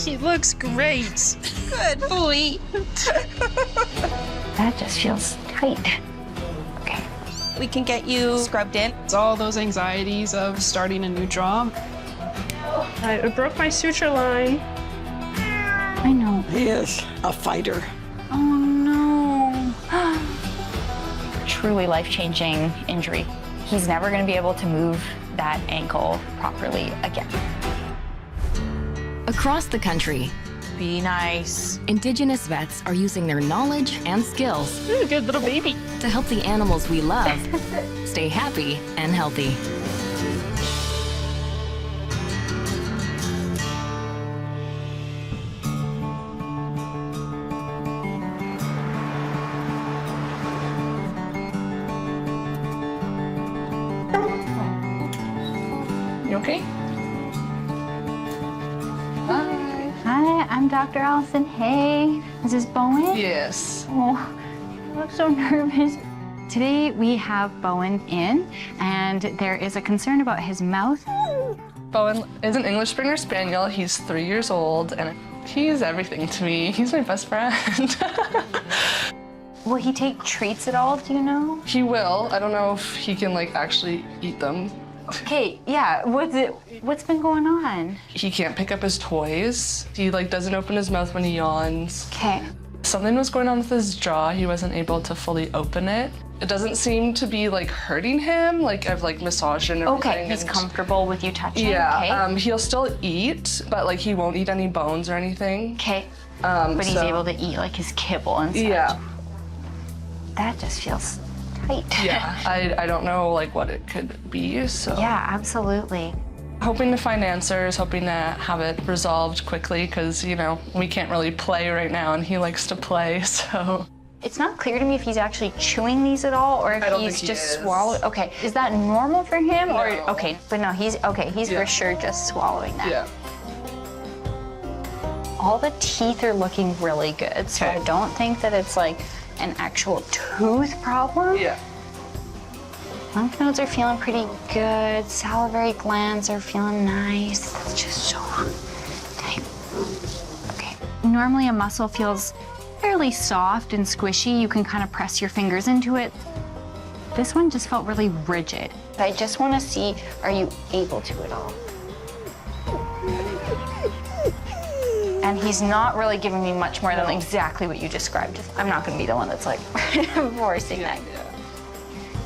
He looks great. Good boy. That just feels tight. Okay. We can get you scrubbed in. It's all those anxieties of starting a new job. I broke my suture line. I know. He is a fighter. Oh no. Truly life-changing injury. He's never going to be able to move that ankle properly again. Across the country, Be nice. Indigenous vets are using their knowledge and skills Good little baby. to help the animals we love stay happy and healthy. You okay? Hi, I'm Dr. Allison. Hey, is this Bowen? Yes. Oh, I look so nervous. Today we have Bowen in, and there is a concern about his mouth. Bowen is an English Springer Spaniel. He's 3 years old, and he's everything to me. He's my best friend. Will he take treats at all, do you know? He will. I don't know if he can, like, actually eat them. Okay, yeah, what's been going on? He can't pick up his toys. He, like, doesn't open his mouth when he yawns. Okay. Something was going on with his jaw. He wasn't able to fully open it. It doesn't seem to be, like, hurting him. Like, I've, like, massaged and everything. Okay, he's comfortable with you touching? Yeah, Okay. he'll still eat, but, like, he won't eat any bones or anything. Okay, but he's so- able to eat, like, his kibble and such. Yeah. That just feels tight. Yeah, I don't know, like, what it could be, so. Yeah, absolutely. Hoping to find answers, hoping to have it resolved quickly, because, you know, we can't really play right now, and he likes to play, so. It's not clear to me if he's actually chewing these at all, or if I don't he's think he just is. swallowing. Okay, is that normal for him, or No. okay? But no, he's Yeah. for sure just swallowing that. Yeah. All the teeth are looking really good, so Okay. I don't think that it's like an actual tooth problem. Yeah. Lymph nodes are feeling pretty good. Salivary glands are feeling nice. It's just so tight. Okay. Normally a muscle feels fairly soft and squishy. You can kind of press your fingers into it. This one just felt really rigid. I just want to see, are you able to at all? And he's not really giving me much more than exactly what you described. I'm not going to be the one that's like forcing that.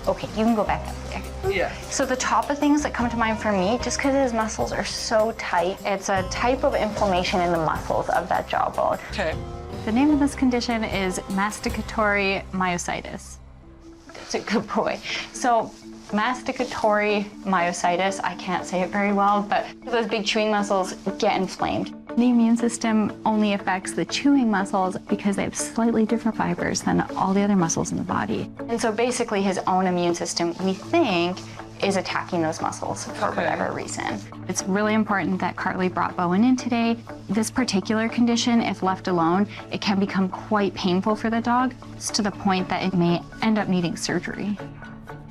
Okay, you can go back up there. Yeah. So the top of things that come to mind for me, just because his muscles are so tight, it's a type of inflammation in the muscles of that jawbone. Okay. The name of this condition is masticatory myositis. That's a good boy. So masticatory myositis, I can't say it very well, but those big chewing muscles get inflamed. The immune system only affects the chewing muscles because they have slightly different fibers than all the other muscles in the body. And so basically his own immune system, we think, is attacking those muscles for whatever reason. It's really important that Carly brought Bowen in today. This particular condition, if left alone, it can become quite painful for the dog, to the point that it may end up needing surgery.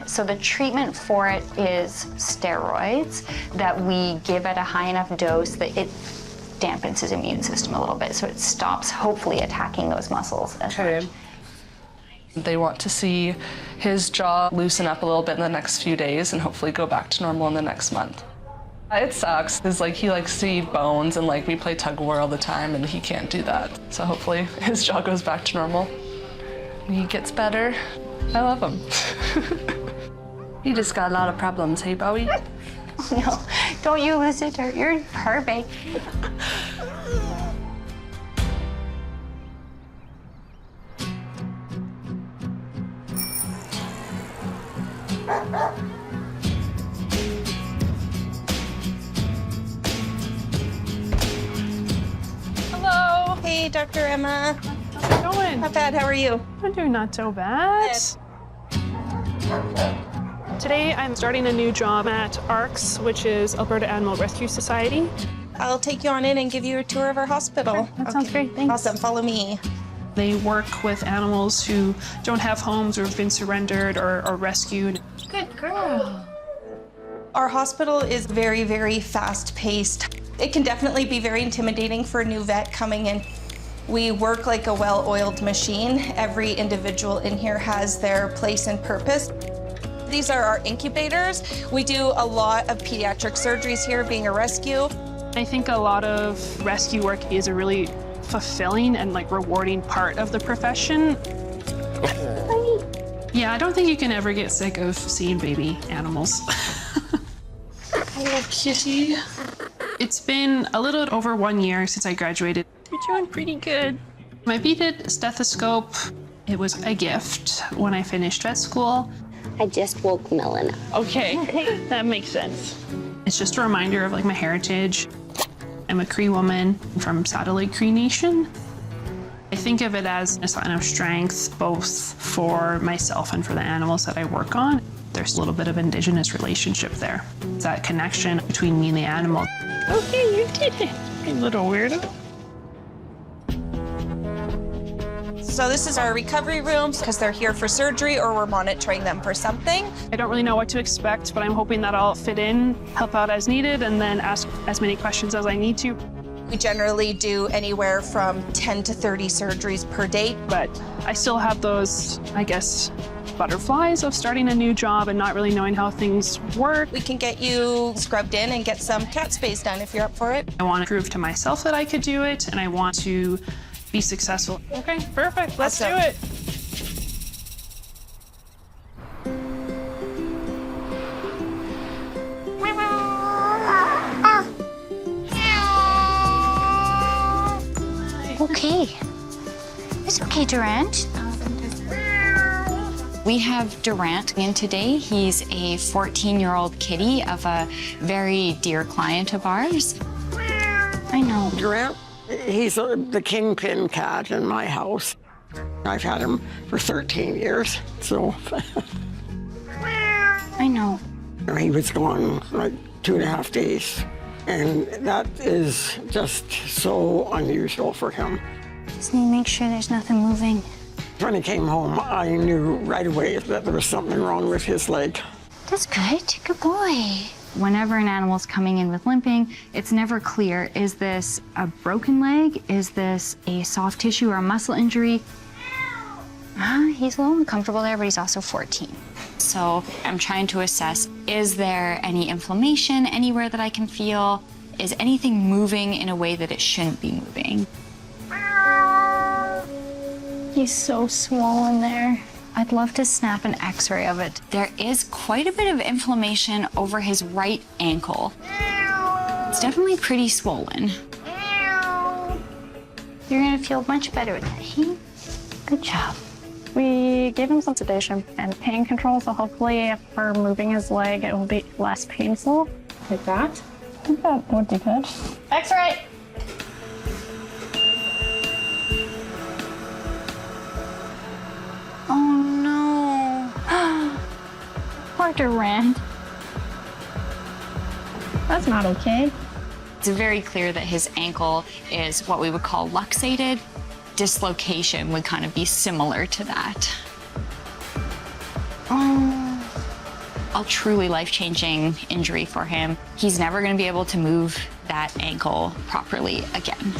So the treatment for it is steroids that we give at a high enough dose that it dampens his immune system a little bit, so it stops hopefully attacking those muscles as much. They want to see his jaw loosen up a little bit in the next few days and hopefully go back to normal in the next month. It sucks, because like he likes to eat bones and like we play tug of war all the time and he can't do that. So hopefully his jaw goes back to normal. He gets better. I love him. He just got a lot of problems, hey Bowie? No, don't you lose it, you're perfect. Hello. Hey, Dr. Emma. How's it going? Not bad, how are you? I'm doing not so bad. Today I'm starting a new job at ARCS, which is Alberta Animal Rescue Society. I'll take you on in and give you a tour of our hospital. That sounds great, thanks. Awesome, follow me. They work with animals who don't have homes or have been surrendered or rescued. Good girl. Our hospital is very, very fast-paced. It can definitely be very intimidating for a new vet coming in. We work like a well-oiled machine. Every individual in here has their place and purpose. These are our incubators. We do a lot of pediatric surgeries here, being a rescue. I think a lot of rescue work is a really fulfilling and like rewarding part of the profession. Yeah, I don't think you can ever get sick of seeing baby animals. Oh, kitty. It's been a little over 1 year since I graduated. You're doing pretty good. My beaded stethoscope, it was a gift when I finished vet school. I just woke Melon up. Okay, that makes sense. It's just a reminder of like my heritage. I'm a Cree woman from Satellite Cree Nation. I think of it as a sign of strength, both for myself and for the animals that I work on. There's a little bit of Indigenous relationship there. It's that connection between me and the animal. Okay, you did it, you little weirdo. So this is our recovery rooms because they're here for surgery or we're monitoring them for something. I don't really know what to expect, but I'm hoping that I'll fit in, help out as needed, and then ask as many questions as I need to. We generally do anywhere from 10 to 30 surgeries per day. But I still have those, I guess, butterflies of starting a new job and not really knowing how things work. We can get you scrubbed in and get some cat spays done if you're up for it. I want to prove to myself that I could do it, and I want to be successful. Okay, perfect. Let's do it. Okay. It's okay, Durant. We have Durant in today. He's a 14-year-old kitty of a very dear client of ours. I know. Durant, he's the kingpin cat in my house. I've had him for 13 years, so. I know. He was gone like 2.5 days, and that is just so unusual for him. Just need to make sure there's nothing moving. When he came home, I knew right away that there was something wrong with his leg. That's good. Good boy. Whenever an animal's coming in with limping, it's never clear. Is this a broken leg? Is this a soft tissue or a muscle injury? He's a little uncomfortable there, but he's also 14. So I'm trying to assess, is there any inflammation anywhere that I can feel? Is anything moving in a way that it shouldn't be moving? He's so swollen there. I'd love to snap an x-ray of it. There is quite a bit of inflammation over his right ankle. It's definitely pretty swollen. You're gonna feel much better with that, hey? Good job. We gave him some sedation and pain control, so hopefully if we're moving his leg, it will be less painful. Like that? I think that would be good. X-ray! Oh no. Poor Durant. That's not okay. It's very clear that his ankle is what we would call luxated. Dislocation would kind of be similar to that. A truly life-changing injury for him. He's never going to be able to move that ankle properly again.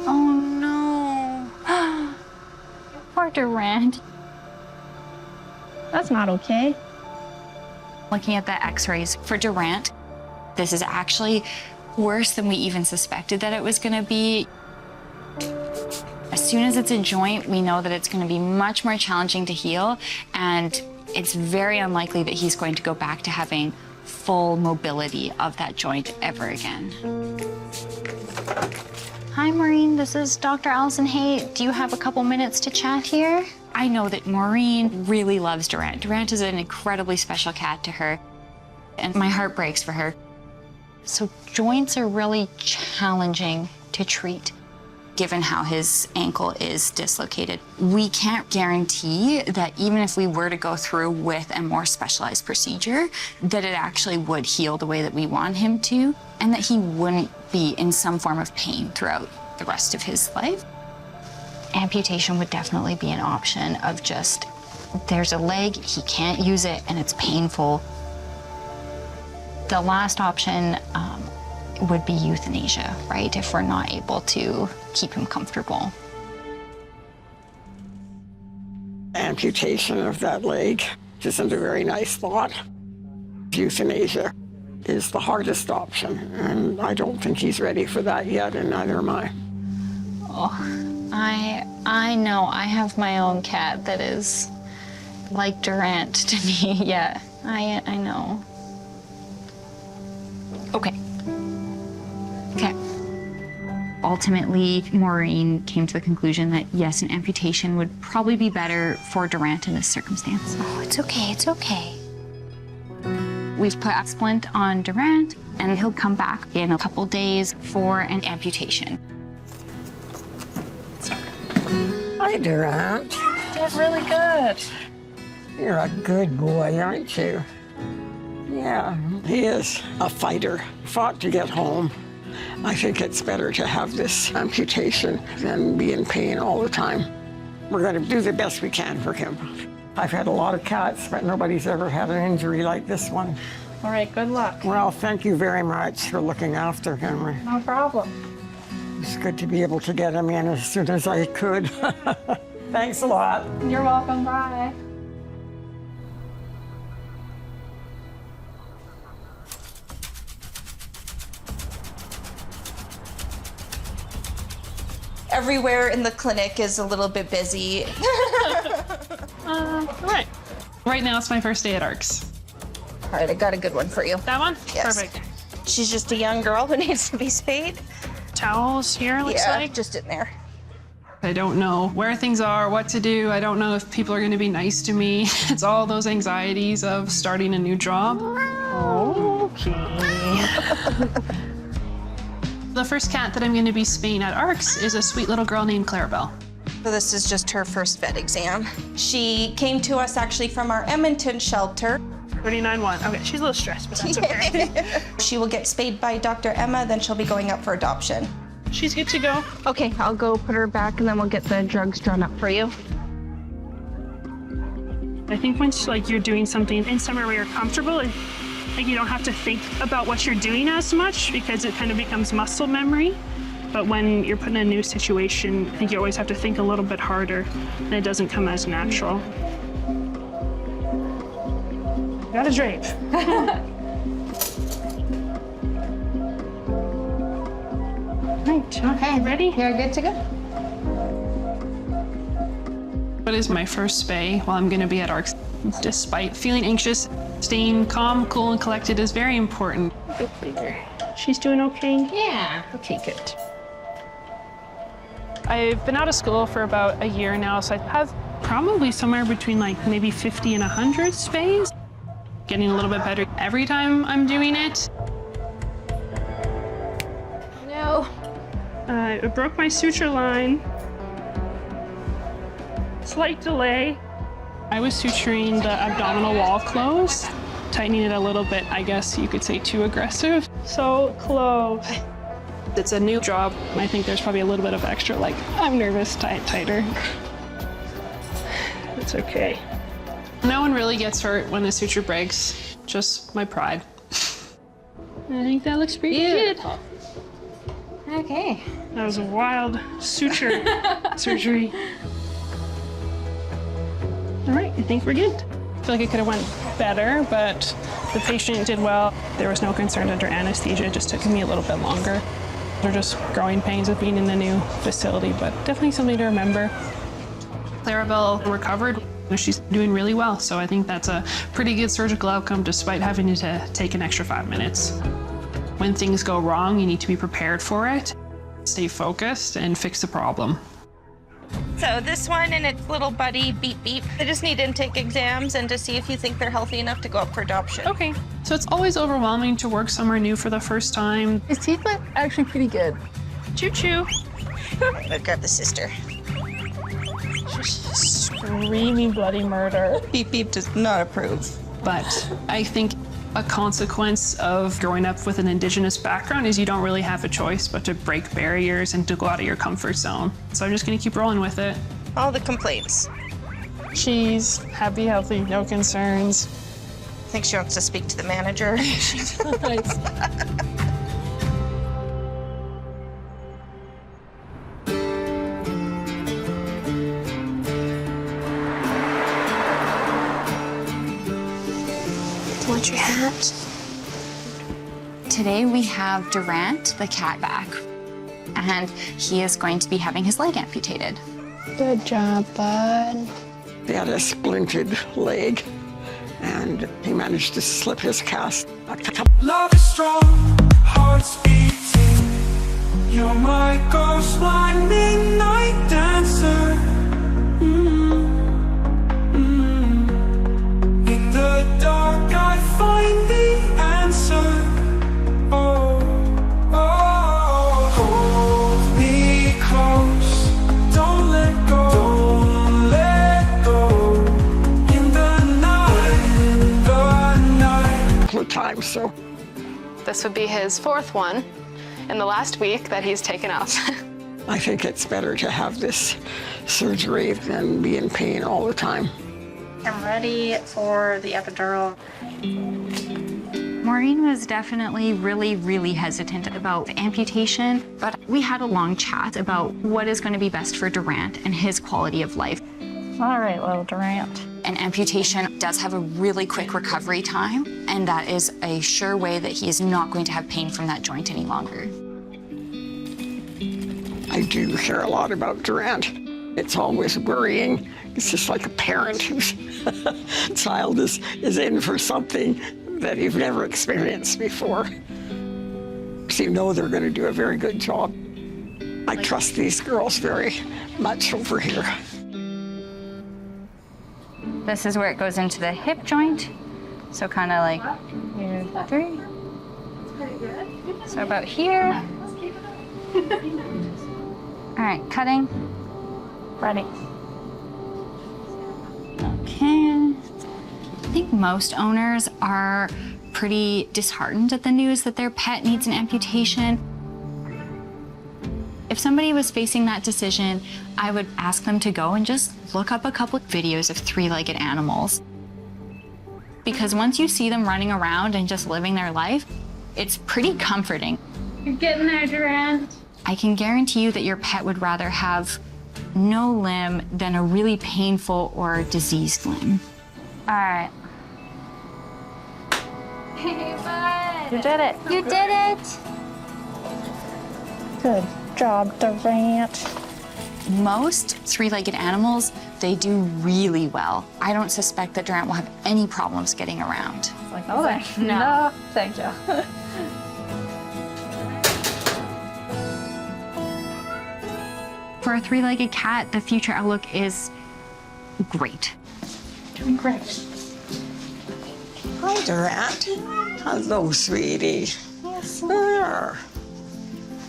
Oh no. Poor Durant. That's not okay. Looking at the x-rays for Durant, this is actually worse than we even suspected that it was going to be. As soon as it's a joint, we know that it's going to be much more challenging to heal, and it's very unlikely that he's going to go back to having full mobility of that joint ever again. Hi, Maureen. This is Dr. Allison Hay. Do you have a couple minutes to chat here? I know that Maureen really loves Durant. Durant is an incredibly special cat to her, and my heart breaks for her. So joints are really challenging to treat, given how his ankle is dislocated. We can't guarantee that even if we were to go through with a more specialized procedure, that it actually would heal the way that we want him to, and that he wouldn't be in some form of pain throughout the rest of his life. Amputation would definitely be an option of just there's a leg, he can't use it, and it's painful. The last option would be euthanasia, right? If we're not able to keep him comfortable. Amputation of that leg isn't a very nice thought. Euthanasia is the hardest option, and I don't think he's ready for that yet, and neither am I. Oh, I know. I have my own cat that is like Durant to me. Yeah, I know. Okay. Ultimately, Maureen came to the conclusion that yes, an amputation would probably be better for Durant in this circumstance. Oh, it's okay, it's okay. We've put a splint on Durant, and he'll come back in a couple days for an amputation. Hi, Durant. Did really good. You're a good boy, aren't you? Yeah, he is a fighter. Fought to get home. I think it's better to have this amputation than be in pain all the time. We're going to do the best we can for him. I've had a lot of cats, but nobody's ever had an injury like this one. All right, good luck. Well, thank you very much for looking after him. No problem. It's good to be able to get him in as soon as I could. Thanks a lot. You're welcome, bye. Everywhere in the clinic is a little bit busy. All right. Right now, it's my first day at ARCS. All right, I got a good one for you. That one? Yes. Perfect. She's just a young girl who needs to be spayed. Towels here, looks Yeah, like. just in there. I don't know where things are, what to do. I don't know if people are going to be nice to me. It's all those anxieties of starting a new job. Okay. The first cat that I'm going to be spaying at ARCS is a sweet little girl named Clarabelle. So this is just her first vet exam. She came to us actually from our Edmonton shelter. 39-1. Okay, she's a little stressed, but that's okay. She will get spayed by Dr. Emma, then she'll be going up for adoption. She's good to go. Okay, I'll go put her back and then we'll get the drugs drawn up for you. I think once you're doing something in somewhere where you're comfortable, you don't have to think about what you're doing as much because it kind of becomes muscle memory. But when you're put in a new situation, I think you always have to think a little bit harder and it doesn't come as natural. Gotta drape. Right, okay, ready? You're good to go. It is my first spay while I'm going to be at ARCS. Despite feeling anxious, staying calm, cool, and collected is very important. She's doing okay? Yeah. Okay, good. I've been out of school for about a year now, so I have probably somewhere between maybe 50 and 100 spays. Getting a little bit better every time I'm doing it. No. I broke my suture line. Slight delay. I was suturing the abdominal wall closed, tightening it a little bit, I guess you could say too aggressive. So close. It's a new job. I think there's probably a little bit of extra, I'm nervous, tighter. It's okay. No one really gets hurt when the suture breaks, just my pride. I think that looks pretty good. Okay. That was a wild suture surgery. All right, I think we're good. I feel like it could have went better, but the patient did well. There was no concern under anesthesia. It just took me a little bit longer. They're just growing pains of being in the new facility, but definitely something to remember. Clarabelle recovered. She's doing really well, so I think that's a pretty good surgical outcome despite having to take an extra 5 minutes. When things go wrong, you need to be prepared for it, stay focused, and fix the problem. So this one and its little buddy, Beep Beep, they just need intake exams and to see if you think they're healthy enough to go up for adoption. Okay. So it's always overwhelming to work somewhere new for the first time. His teeth look actually pretty good. Choo-choo. I'll grab the sister. Screaming bloody murder. Beep Beep does not approve. But I think a consequence of growing up with an Indigenous background is you don't really have a choice but to break barriers and to go out of your comfort zone. So I'm just going to keep rolling with it. All the complaints. She's happy, healthy, no concerns. I think she wants to speak to the manager. Want your hat? Today we have Durant, the cat, back, and he is going to be having his leg amputated. Good job, bud. He had a splinted leg, and he managed to slip his cast. Love is strong, hearts beating. You're my ghost, my midnight dancer. In the dark, I find the answer. Oh, oh, hold me close. Don't let go. Don't let go. In the night. Couple of times, so This would be his 4th one in the last week that he's taken off. I think it's better to have this surgery than be in pain all the time. I'm ready for the epidural. Maureen was definitely really hesitant about the amputation, but we had a long chat about what is going to be best for Durant and his quality of life. All right, little Durant. An amputation does have a really quick recovery time, and that is a sure way that he is not going to have pain from that joint any longer. I do care a lot about Durant. It's always worrying. It's just like a parent whose child is in for something that you've never experienced before. So you know they're going to do a very good job. I trust these girls very much over here. This is where it goes into the hip joint. So kind of like here, 3. So about here. All right, cutting. Ready. Okay. I think most owners are pretty disheartened at the news that their pet needs an amputation. If somebody was facing that decision, I would ask them to go and just look up a couple of videos of 3-legged animals. Because once you see them running around and just living their life, it's pretty comforting. You're getting there, Durant. I can guarantee you that your pet would rather have no limb than a really painful or diseased limb. All right. Hey, bud. You did it. You did it. Good job, Durant. Most 3-legged animals, they do really well. I don't suspect that Durant will have any problems getting around. Like, no, thank you. No, thank you. For a 3-legged cat, the future outlook is great. Doing great. Hi, Durant. Hello, sweetie. There.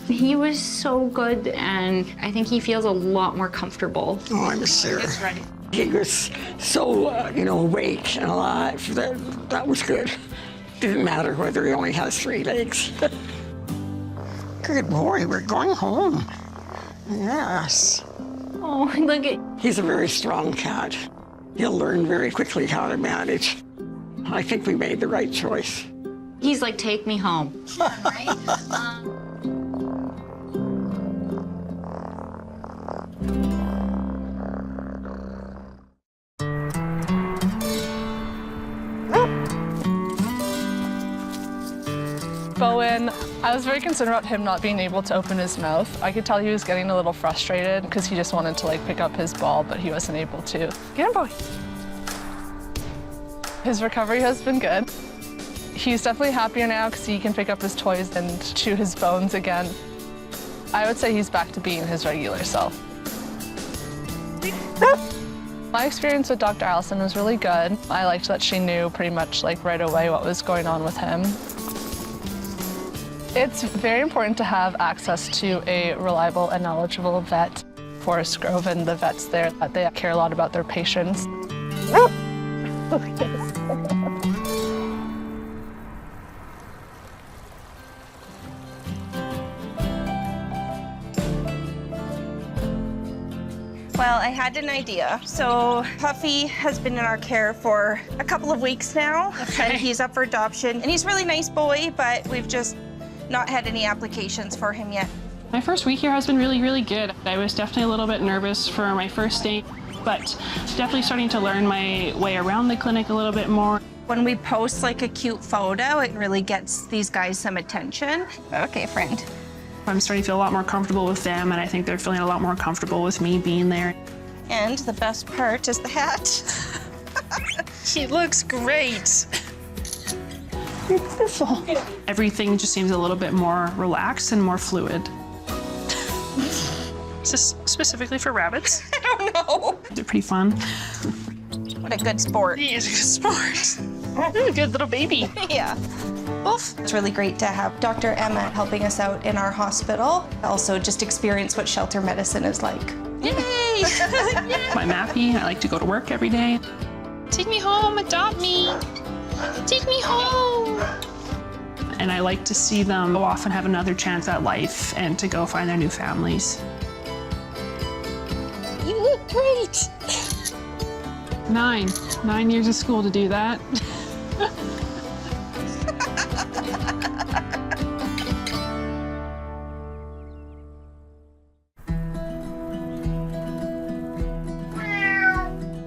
He was so good, and I think he feels a lot more comfortable. Oh, I'm sure. It's ready. He was so, awake and alive. That was good. Didn't matter whether he only has 3 legs. Good boy, we're going home. Yes. Oh, look at... He's a very strong cat. He'll learn very quickly how to manage. I think we made the right choice. He's like, take me home. Right? Bowen, I was very concerned about him not being able to open his mouth. I could tell he was getting a little frustrated because he just wanted to pick up his ball, but he wasn't able to. Get him, Bowen. His recovery has been good. He's definitely happier now because he can pick up his toys and chew his bones again. I would say he's back to being his regular self. My experience with Dr. Allison was really good. I liked that she knew pretty much right away what was going on with him. It's very important to have access to a reliable and knowledgeable vet. Forest Grove and the vets there, they care a lot about their patients. Well, I had an idea. So Puffy has been in our care for a couple of weeks now. Okay. And he's up for adoption. And he's a really nice boy, but we've just not had any applications for him yet. My first week here has been really, really good. I was definitely a little bit nervous for my first day, but definitely starting to learn my way around the clinic a little bit more. When we post like a cute photo, it really gets these guys some attention. Okay, friend. I'm starting to feel a lot more comfortable with them, and I think they're feeling a lot more comfortable with me being there. And the best part is the hat. He looks great. Beautiful. Everything just seems a little bit more relaxed and more fluid. Is this specifically for rabbits? I don't know. They're pretty fun. What a good sport. He is a good sport. Good little baby. Yeah. Oof. It's really great to have Dr. Emma helping us out in our hospital. Also just experience what shelter medicine is like. Yay! I'm happy. I like to go to work every day. Take me home, adopt me. Take me home. And I like to see them go off and have another chance at life and to go find their new families. You look great. 9 years of school to do that.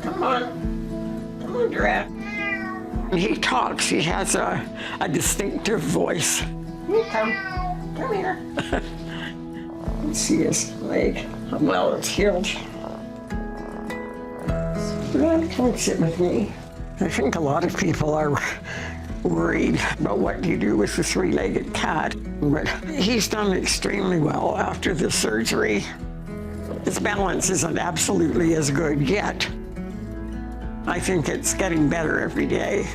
Come on, Drat. He talks. He has a distinctive voice. Come here. You see his leg, how well it's healed. Come and sit with me. I think a lot of people are worried about what do you do with the three-legged cat, but he's done extremely well after the surgery. His balance isn't absolutely as good yet. I think it's getting better every day.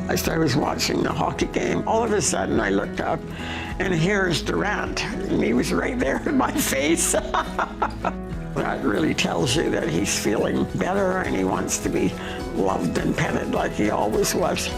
As I was watching the hockey game, all of a sudden I looked up and here's Durant, and he was right there in my face. That really tells you that he's feeling better and he wants to be loved and petted like he always was.